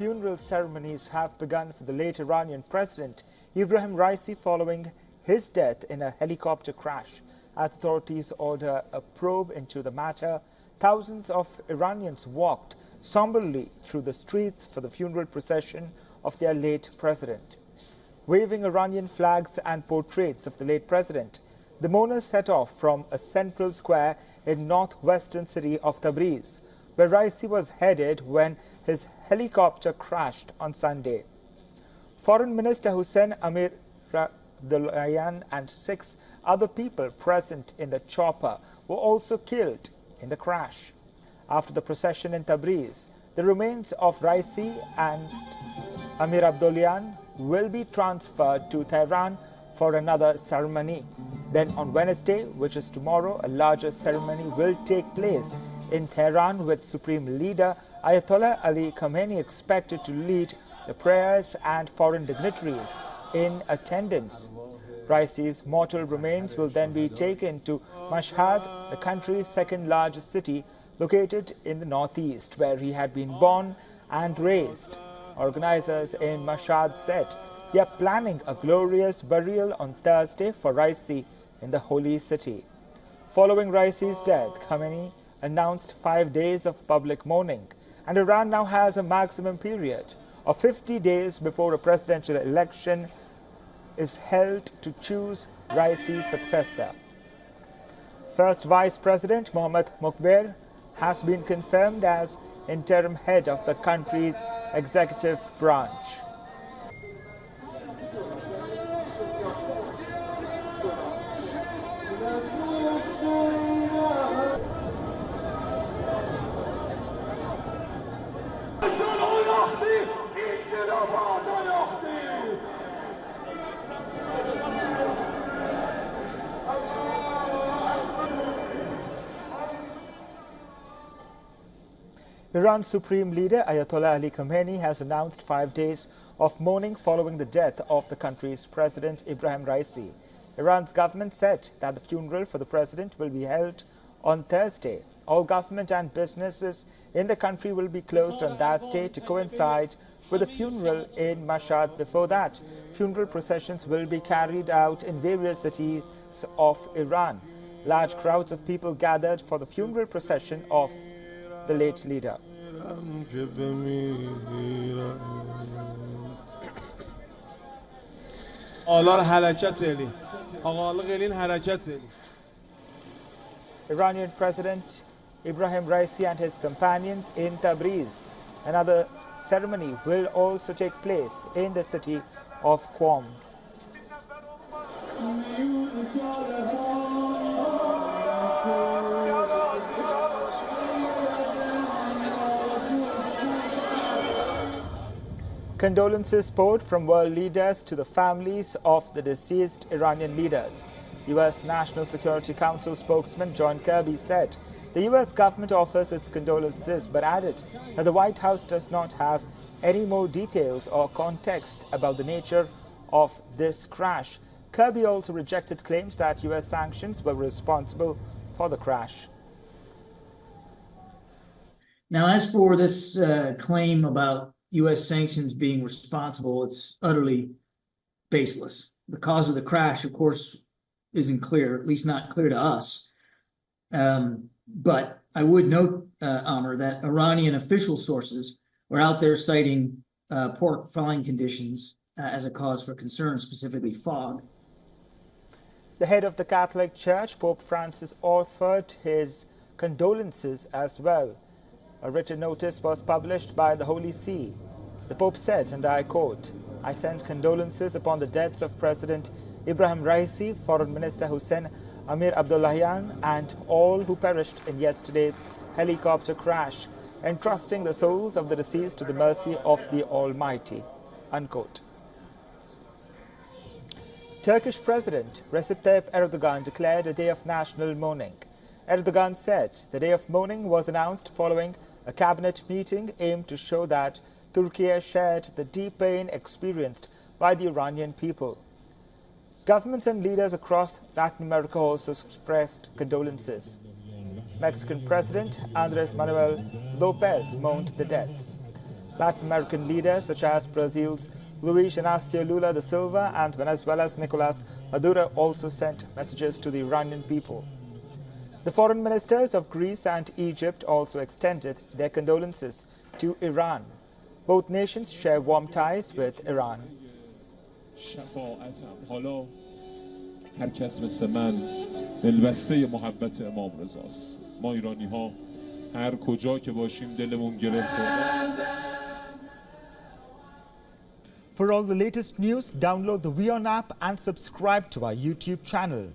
funeral ceremonies have begun for the late Iranian President Ebrahim Raisi following his death in a helicopter crash. As authorities order a probe into the matter, thousands of Iranians walked somberly through the streets for the funeral procession of their late president. Waving Iranian flags and portraits of the late president, the mourners set off from a central square in northwestern city of Tabriz, where Raisi was headed when his helicopter crashed on Sunday. Foreign Minister Hossein, Amirabdollahian and 6 other people present in the chopper were also killed in the crash. After the procession in Tabriz, the remains of Raisi and Amirabdollahian will be transferred to Tehran for another ceremony. Then on Wednesday, which is tomorrow, a larger ceremony will take place in Tehran with Supreme Leader Ayatollah Ali Khamenei expected to lead the prayers and foreign dignitaries in attendance. Raisi's mortal remains will then be taken to Mashhad, the country's second largest city, located in the northeast, where he had been born and raised. Organizers in Mashhad said they are planning a glorious burial on Thursday for Raisi in the holy city. Following Raisi's death, Khamenei announced 5 days of public mourning, and Iran now has a maximum period of 50 days before a presidential election is held to choose Raisi's successor. First Vice President Mohammad Mokber has been confirmed as interim head of the country's executive branch. Iran's Supreme Leader Ayatollah Ali Khamenei has announced 5 days of mourning following the death of the country's President Ebrahim Raisi. Iran's government said that the funeral for the president will be held on Thursday. All government and businesses in the country will be closed on that day to coincide with the funeral in Mashhad. Before that, funeral processions will be carried out in various cities of Iran. Large crowds of people gathered for the funeral procession of the late leader. Iranian President Ebrahim Raisi and his companions in Tabriz. Another ceremony will also take place in the city of Qom. Condolences poured from world leaders to the families of the deceased Iranian leaders. U.S. National Security Council spokesman John Kirby said the U.S. government offers its condolences, but added that the White House does not have any more details or context about the nature of this crash. Kirby also rejected claims that U.S. sanctions were responsible for the crash. Now, as for this claim about U.S. sanctions being responsible, it's utterly baseless. The cause of the crash, of course, isn't clear, at least not clear to us. But I would note, Amr, that Iranian official sources were out there citing poor flying conditions as a cause for concern, specifically fog. The head of the Catholic Church, Pope Francis, offered his condolences as well. A written notice was published by the Holy See. The Pope said, and I quote, "I send condolences upon the deaths of President Ebrahim Raisi, Foreign Minister Hossein Amirabdollahian, and all who perished in yesterday's helicopter crash, entrusting the souls of the deceased to the mercy of the Almighty." Unquote. Turkish President Recep Tayyip Erdogan declared a day of national mourning. Erdogan said the day of mourning was announced following a cabinet meeting aimed to show that Turkey shared the deep pain experienced by the Iranian people. Governments and leaders across Latin America also expressed condolences. Mexican President Andrés Manuel López mourned the deaths. Latin American leaders such as Brazil's Luiz Inácio Lula da Silva and Venezuela's Nicolas Maduro also sent messages to the Iranian people. The foreign ministers of Greece and Egypt also extended their condolences to Iran. Both nations share warm ties with Iran. هر کس مثل من دلبسته محبت امام رضاست. ما ایرانی ها هر کجا که باشیم دلمون گره خورده. For all the latest news, download the WION app and subscribe to our YouTube channel.